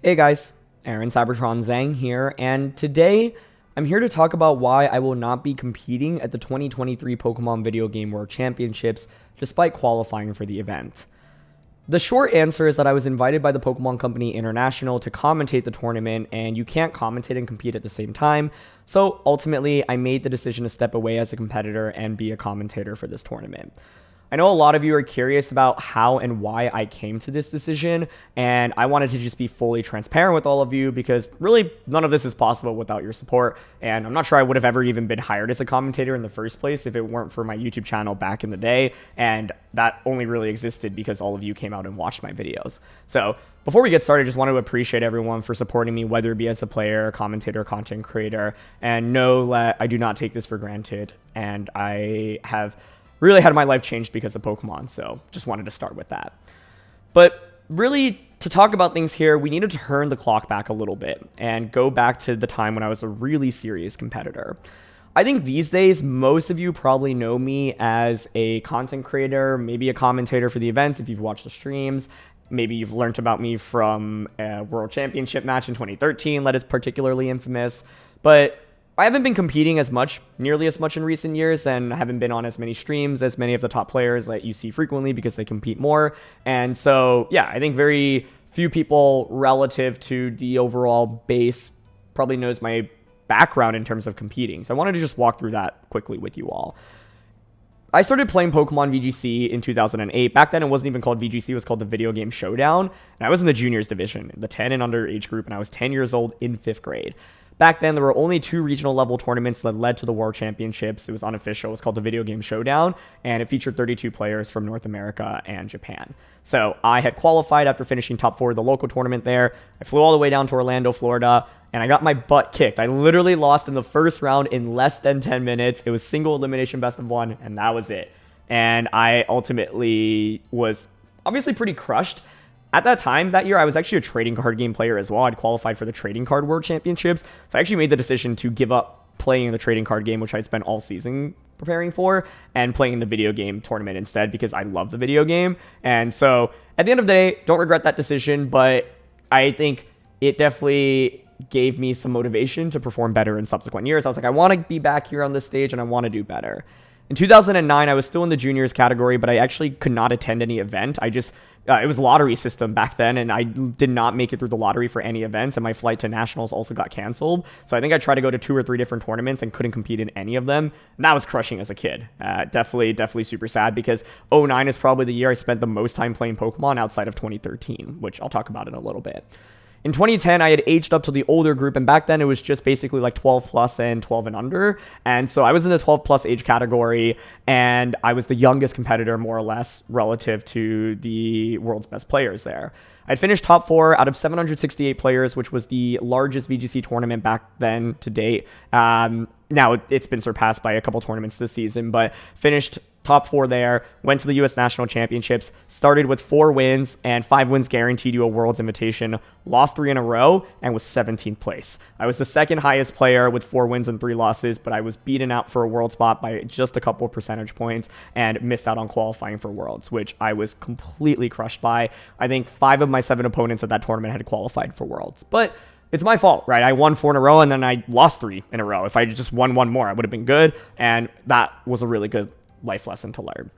Hey guys, Aaron Cybertron Zhang here, and today I'm here to talk about why I will not be competing at the 2023 Pokemon Video Game World Championships despite qualifying for the event. The short answer is that I was invited by the Pokemon Company International to commentate the tournament, and you can't commentate and compete at the same time, so ultimately I made the decision to step away as a competitor and be a commentator for this tournament. I know a lot of you are curious about how and why I came to this decision, and I wanted to just be fully transparent with all of you because really none of this is possible without your support, and I'm not sure I would have ever even been hired as a commentator in the first place if it weren't for my YouTube channel back in the day, and that only really existed because all of you came out and watched my videos. So before we get started, I just want to appreciate everyone for supporting me, whether it be as a player, commentator, content creator, and know that I do not take this for granted, and I have really had my life changed because of Pokemon, so just wanted to start with that. But really, to talk about things here, we need to turn the clock back a little bit and go back to the time when I was a really serious competitor. I think these days, most of you probably know me as a content creator, maybe a commentator for the events if you've watched the streams. Maybe you've learned about me from a World Championship match in 2013 that is particularly infamous, but I haven't been competing nearly as much in recent years, and I haven't been on as many streams as many of the top players that you see frequently because they compete more. And so, yeah, I think very few people relative to the overall base probably knows my background in terms of competing. So I wanted to just walk through that quickly with you all. I started playing Pokemon VGC in 2008. Back then, it wasn't even called VGC. It was called the Video Game Showdown. And I was in the juniors division, the 10 and under age group, and I was 10 years old in 5th grade. Back then, there were only 2 regional level tournaments that led to the World Championships. It was unofficial. It was called the Video Game Showdown, and it featured 32 players from North America and Japan. So I had qualified after finishing top 4 of the local tournament there. I flew all the way down to Orlando, Florida, and I got my butt kicked. I literally lost in the first round in less than 10 minutes. It was single elimination best of 1, and that was it. And I ultimately was obviously pretty crushed. At that time, that year, I was actually a trading card game player as well. I'd qualified for the Trading Card World Championships. So I actually made the decision to give up playing the trading card game, which I'd spent all season preparing for, and playing in the video game tournament instead because I love the video game. And so at the end of the day, don't regret that decision, but I think it definitely gave me some motivation to perform better in subsequent years. I was like, I want to be back here on this stage and I want to do better. In 2009, I was still in the juniors category, but I actually could not attend any event. It was lottery system back then, and I did not make it through the lottery for any events, and my flight to nationals also got canceled. So I think I tried to go to 2 or 3 different tournaments and couldn't compete in any of them. And that was crushing as a kid. Definitely super sad because 2009 is probably the year I spent the most time playing Pokemon outside of 2013, which I'll talk about in a little bit. In 2010, I had aged up to the older group, and back then it was just basically like 12 plus and 12 and under. And so I was in the 12 plus age category, and I was the youngest competitor, more or less, relative to the world's best players there. I'd finished top 4 out of 768 players, which was the largest VGC tournament back then to date. Now it's been surpassed by a couple tournaments this season, but finished top 4 there, went to the US National Championships, started with 4 wins and 5 wins guaranteed you a World's invitation, lost 3 in a row, and was 17th place. I was the second highest player with 4 wins and 3 losses, but I was beaten out for a World spot by just a couple of percentage points and missed out on qualifying for Worlds, which I was completely crushed by. I think 5 of my 7 opponents at that tournament had qualified for Worlds, but it's my fault, right? I won 4 in a row and then I lost 3 in a row. If I just won 1 more, I would have been good, and that was a really good life lesson to learn.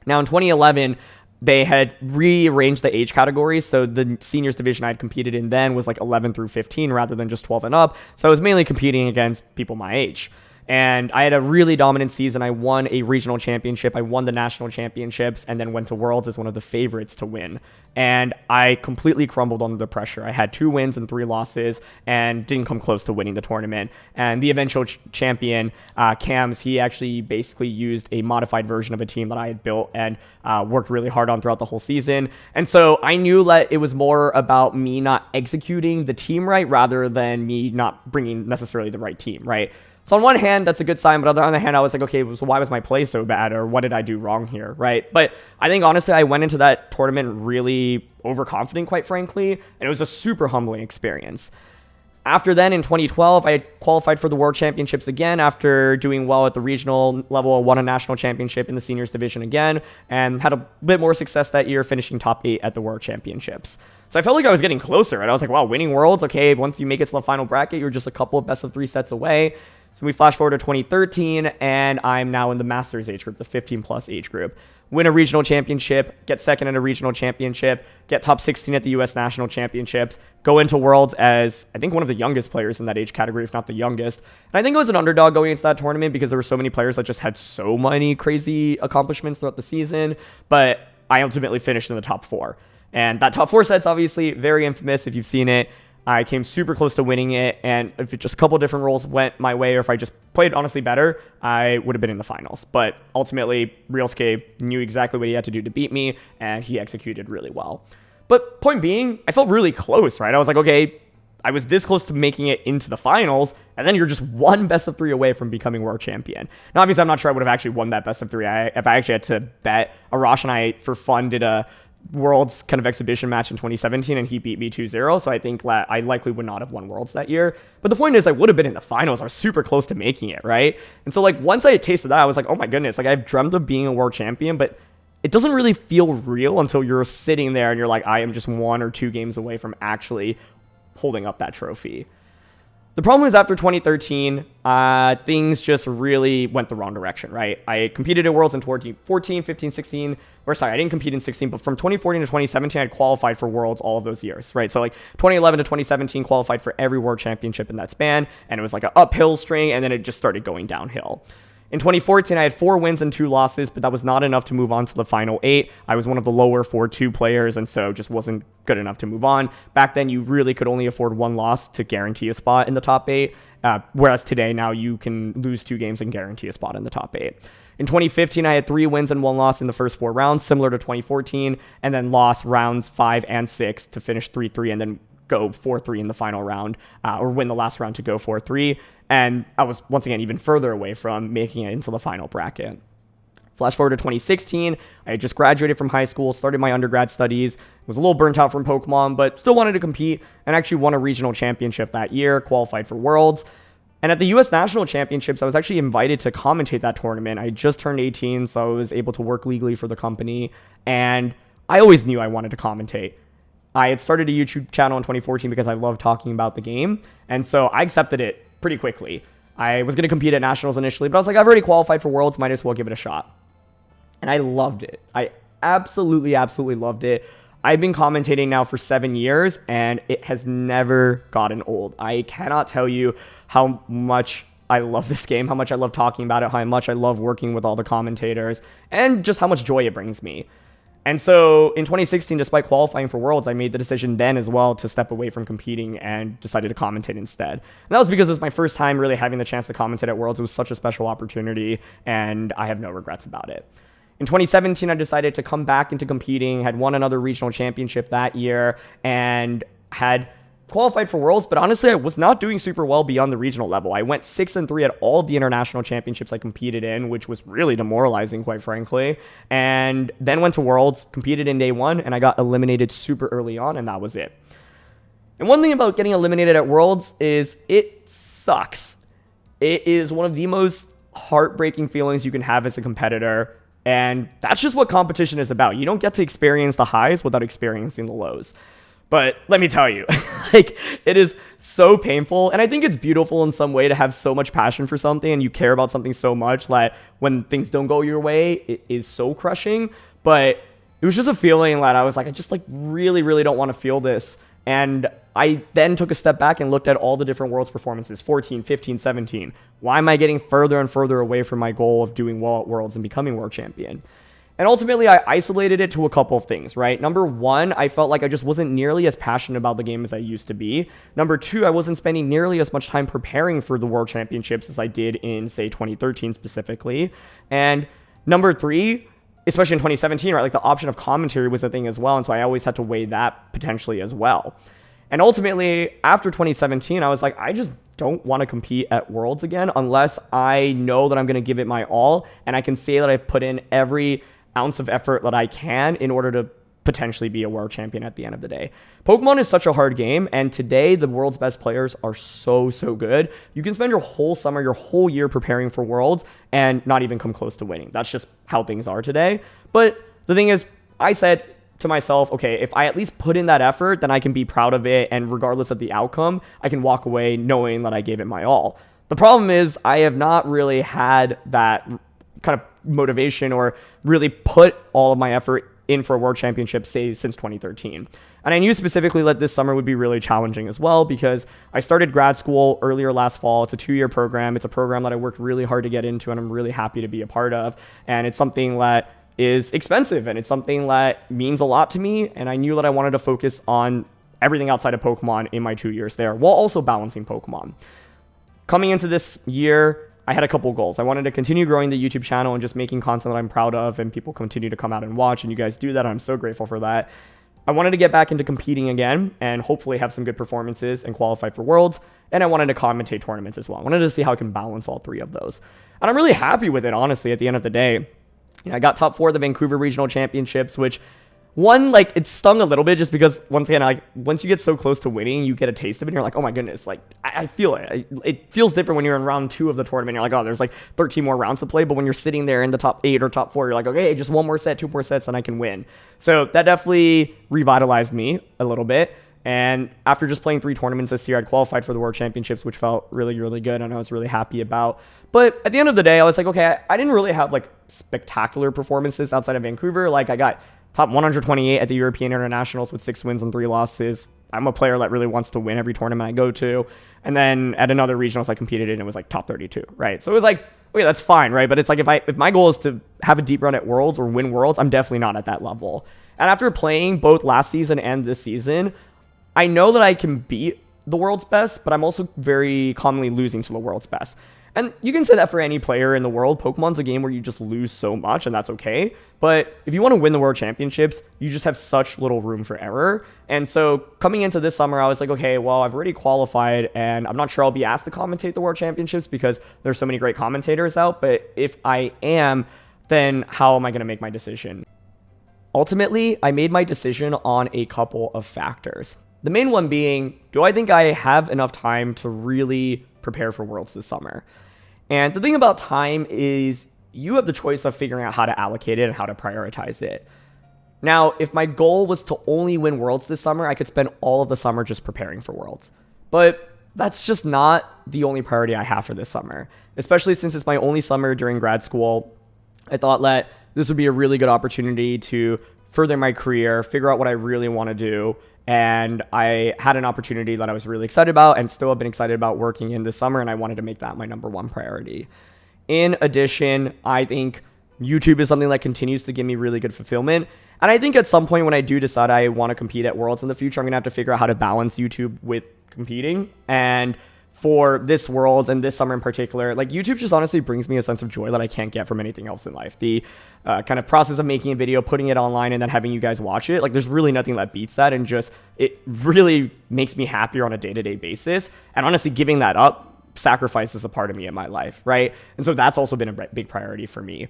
Now in 2011, they had rearranged the age categories, so the seniors division I had competed in then was like 11 through 15 rather than just 12 and up, so I was mainly competing against people my age. And I had a really dominant season. I won a regional championship, I won the national championships, and then went to Worlds as one of the favorites to win. And I completely crumbled under the pressure. I had 2 wins and 3 losses and didn't come close to winning the tournament. And the eventual champion, Cams, he actually basically used a modified version of a team that I had built and worked really hard on throughout the whole season. And so I knew that it was more about me not executing the team right rather than me not bringing necessarily the right team, right? So on one hand, that's a good sign, but on the other hand, I was like, okay, so why was my play so bad, or what did I do wrong here, right? But I think, honestly, I went into that tournament really overconfident, quite frankly, and it was a super humbling experience. After then, in 2012, I had qualified for the World Championships again after doing well at the regional level. I won a national championship in the seniors division again and had a bit more success that year, finishing top 8 at the World Championships. So I felt like I was getting closer, and I was like, wow, winning Worlds, okay, once you make it to the final bracket, you're just a couple of best of 3 sets away. So we flash forward to 2013, and I'm now in the Masters age group, the 15-plus age group. Win a regional championship, get second in a regional championship, get top 16 at the U.S. National Championships, go into Worlds as, I think, one of the youngest players in that age category, if not the youngest. And I think I was an underdog going into that tournament because there were so many players that just had so many crazy accomplishments throughout the season, but I ultimately finished in the top 4. And that top 4 set's obviously very infamous if you've seen it. I came super close to winning it, and if it just a couple different rolls went my way, or if I just played honestly better, I would have been in the finals. But ultimately, Realscape knew exactly what he had to do to beat me, and he executed really well. But point being, I felt really close, right? I was like, okay, I was this close to making it into the finals, and then you're just one best of 3 away from becoming world champion. Now, obviously, I'm not sure I would have actually won that best of 3 if I actually had to bet. Arash and I, for fun, did a Worlds kind of exhibition match in 2017, and he beat me 2-0, so I think I likely would not have won Worlds that year. But the point is, I would have been in the finals. I was super close to making it, right? And so, like, once I tasted that, I was like, oh my goodness, like, I've dreamt of being a world champion, but it doesn't really feel real until you're sitting there and you're like, I am just 1 or 2 games away from actually holding up that trophy. The problem is after 2013, things just really went the wrong direction, right? I competed at Worlds in 2014, 15, 16, or sorry, I didn't compete in 16, but from 2014 to 2017, I qualified for Worlds all of those years, right? So like 2011 to 2017, qualified for every World Championship in that span, and it was like an uphill string, and then it just started going downhill. In 2014, I had 4 wins and 2 losses, but that was not enough to move on to the final 8. I was one of the lower 4-2 players, and so just wasn't good enough to move on. Back then, you really could only afford 1 loss to guarantee a spot in the top 8, whereas today, now you can lose 2 games and guarantee a spot in the top 8. In 2015, I had 3 wins and 1 loss in the first 4 rounds, similar to 2014, and then lost rounds 5 and 6 to finish 3-3, and then go 4-3 in the final round, or win the last round to go 4-3. And I was, once again, even further away from making it into the final bracket. Flash forward to 2016, I had just graduated from high school, started my undergrad studies, was a little burnt out from Pokemon, but still wanted to compete, and actually won a regional championship that year, qualified for Worlds. And at the U.S. National Championships, I was actually invited to commentate that tournament. I just turned 18, so I was able to work legally for the company, and I always knew I wanted to commentate. I had started a YouTube channel in 2014 because I love talking about the game, and so I accepted it pretty quickly. I was going to compete at Nationals initially, but I was like, I've already qualified for Worlds, might as well give it a shot. And I loved it. I absolutely loved it. I've been commentating now for 7 years, and it has never gotten old. I cannot tell you how much I love this game, how much I love talking about it, how much I love working with all the commentators, and just how much joy it brings me. And so in 2016, despite qualifying for Worlds, I made the decision then as well to step away from competing and decided to commentate instead. And that was because it was my first time really having the chance to commentate at Worlds. It was such a special opportunity, and I have no regrets about it. In 2017, I decided to come back into competing, had won another regional championship that year, and had qualified for Worlds, but honestly, I was not doing super well beyond the regional level. I went 6-3 at all of the international championships I competed in, which was really demoralizing, quite frankly. And then went to Worlds, competed in day 1, and I got eliminated super early on, and that was it. And one thing about getting eliminated at Worlds is it sucks. It is one of the most heartbreaking feelings you can have as a competitor, and that's just what competition is about. You don't get to experience the highs without experiencing the lows. But let me tell you, like, it is so painful. And I think it's beautiful in some way to have so much passion for something and you care about something so much that when things don't go your way, it is so crushing. But it was just a feeling that I was like, I just like really don't want to feel this. And I then took a step back and looked at all the different Worlds performances, 14, 15, 17. Why am I getting further and further away from my goal of doing well at Worlds and becoming world champion? And ultimately, I isolated it to a couple of things, right? Number 1, I felt like I just wasn't nearly as passionate about the game as I used to be. Number 2, I wasn't spending nearly as much time preparing for the World Championships as I did in, say, 2013 specifically. And number 3, especially in 2017, right, like the option of commentary was a thing as well, and so I always had to weigh that potentially as well. And ultimately, after 2017, I was like, I just don't want to compete at Worlds again unless I know that I'm going to give it my all, and I can say that I've put in every ounce of effort that I can in order to potentially be a world champion at the end of the day. Pokemon is such a hard game, and today the world's best players are so good. You can spend your whole summer, your whole year preparing for worlds and not even come close to winning. That's just how things are today. But the thing is, I said to myself, okay, if I at least put in that effort, then I can be proud of it, and regardless of the outcome, I can walk away knowing that I gave it my all. The problem is I have not really had that kind of motivation or really put all of my effort in for a world championship, say, since 2013. And I knew specifically that this summer would be really challenging as well, because I started grad school earlier last fall. It's a 2-year program. It's a program that I worked really hard to get into, and I'm really happy to be a part of. And it's something that is expensive, and it's something that means a lot to me. And I knew that I wanted to focus on everything outside of Pokemon in my 2 years there, while also balancing Pokemon. Coming into this year, I had a couple goals. I wanted to continue growing the YouTube channel and just making content that I'm proud of, and people continue to come out and watch, and you guys do that. I'm so grateful for that. I wanted to get back into competing again and hopefully have some good performances and qualify for Worlds, and I wanted to commentate tournaments as well. I wanted to see how I can balance all three of those. And I'm really happy with it, honestly, at the end of the day. I got top 4 of the Vancouver Regional Championships, which one, like, it stung a little bit just because, once again, like, once you get so close to winning, you get a taste of it, and you're like, oh my goodness, like, I feel it. It feels different when you're in round 2 of the tournament. You're like, oh, there's like 13 more rounds to play, but when you're sitting there in the top 8 or top 4, you're like, okay, just one more set, 2 more sets, and I can win. So that definitely revitalized me a little bit. And after just playing 3 tournaments this year, I'd qualified for the World Championships, which felt really good, and I was really happy about. But at the end of the day, I was like, okay, I didn't really have like spectacular performances outside of Vancouver. Like, I got top 128 at the European Internationals with 6 wins and 3 losses. I'm a player that really wants to win every tournament I go to. And then at another regionals I competed in, it was like top 32, right? So it was like, okay, that's fine, right? But it's like, if my goal is to have a deep run at Worlds or win Worlds, I'm definitely not at that level. And after playing both last season and this season, I know that I can beat the world's best, but I'm also very commonly losing to the world's best. And you can say that for any player in the world. Pokemon's a game where you just lose so much, and that's okay. But if you want to win the World Championships, you just have such little room for error. And so coming into this summer, I was like, okay, well, I've already qualified, and I'm not sure I'll be asked to commentate the World Championships because there's so many great commentators out. But if I am, then how am I going to make my decision? Ultimately, I made my decision on a couple of factors. The main one being, do I think I have enough time to really prepare for Worlds this summer? And the thing about time is you have the choice of figuring out how to allocate it and how to prioritize it. Now, if my goal was to only win Worlds this summer, I could spend all of the summer just preparing for Worlds. But that's just not the only priority I have for this summer, especially since it's my only summer during grad school. I thought that this would be a really good opportunity to further my career, figure out what I really want to do. And I had an opportunity that I was really excited about and still have been excited about working in this summer, and I wanted to make that my #1 priority. In addition, I think YouTube is something that continues to give me really good fulfillment. And I think at some point when I do decide I want to compete at Worlds in the future, I'm going to have to figure out how to balance YouTube with competing. And for this Worlds and this summer in particular, like, YouTube just honestly brings me a sense of joy that I can't get from anything else in life. The kind of process of making a video, putting it online, and then having you guys watch it, like, there's really nothing that beats that, and just, it really makes me happier on a day-to-day basis. And honestly, giving that up sacrifices a part of me in my life, right? And so that's also been a big priority for me.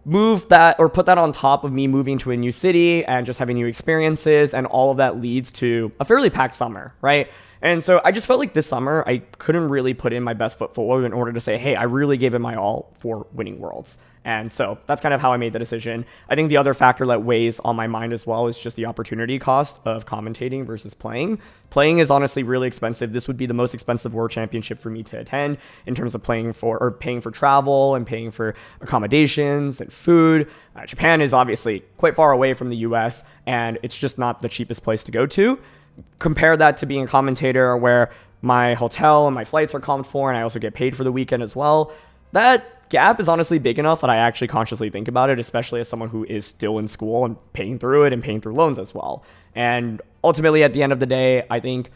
Move that, or put that on top of me moving to a new city and just having new experiences, and all of that leads to a fairly packed summer, right? And so I just felt like this summer I couldn't really put in my best foot forward in order to say, hey, I really gave it my all for winning Worlds. And so that's kind of how I made the decision. I think the other factor that weighs on my mind as well is just the opportunity cost of commentating versus playing. Playing is honestly really expensive. This would be the most expensive World Championship for me to attend in terms of paying for travel and paying for accommodations and food. Japan is obviously quite far away from the US, and it's just not the cheapest place to go to. Compare that to being a commentator where my hotel and my flights are comped for, and I also get paid for the weekend as well. That gap is honestly big enough that I actually consciously think about it, especially as someone who is still in school and paying through it and paying through loans as well. And ultimately, at the end of the day, I think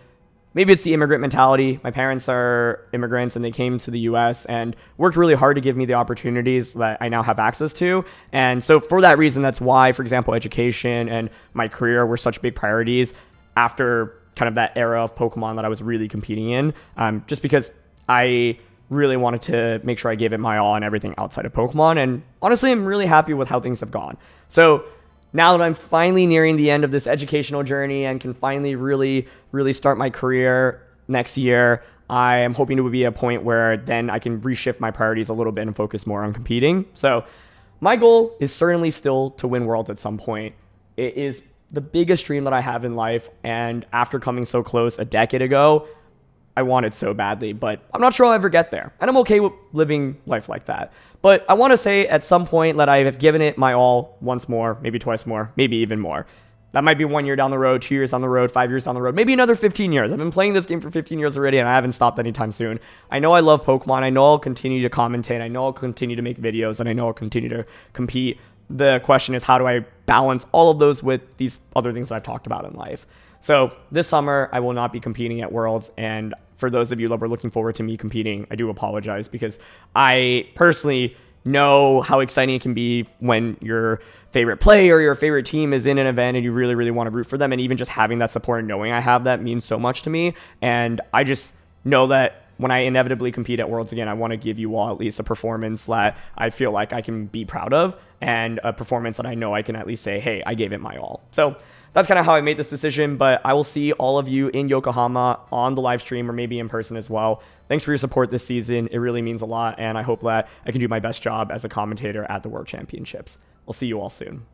maybe it's the immigrant mentality. My parents are immigrants, and they came to the US and worked really hard to give me the opportunities that I now have access to. And so for that reason, that's why, for example, education and my career were such big priorities after kind of that era of Pokemon that I was really competing in, just because I really wanted to make sure I gave it my all on everything outside of Pokemon. And honestly, I'm really happy with how things have gone. So now that I'm finally nearing the end of this educational journey and can finally really start my career next year, I am hoping to be a point where then I can reshift my priorities a little bit and focus more on competing. So my goal is certainly still to win Worlds at some point. It is the biggest dream that I have in life, and after coming so close a decade ago, I want it so badly, but I'm not sure I'll ever get there. And I'm okay with living life like that. But I want to say at some point that I have given it my all once more, maybe twice more, maybe even more. That might be 1 year down the road, 2 years down the road, 5 years down the road, maybe another 15 years. I've been playing this game for 15 years already, and I haven't stopped anytime soon. I know I love Pokemon. I know I'll continue to commentate. I know I'll continue to make videos, and I know I'll continue to compete. The question is, how do I balance all of those with these other things that I've talked about in life? So this summer, I will not be competing at Worlds, and for those of you that were looking forward to me competing, I do apologize, because I personally know how exciting it can be when your favorite player or your favorite team is in an event and you really want to root for them. And even just having that support and knowing I have that means so much to me. And I just know that when I inevitably compete at Worlds again, I want to give you all at least a performance that I feel like I can be proud of, and a performance that I know I can at least say, hey, I gave it my all. So that's kind of how I made this decision, but I will see all of you in Yokohama on the live stream or maybe in person as well. Thanks for your support this season. It really means a lot, and I hope that I can do my best job as a commentator at the World Championships. I'll see you all soon.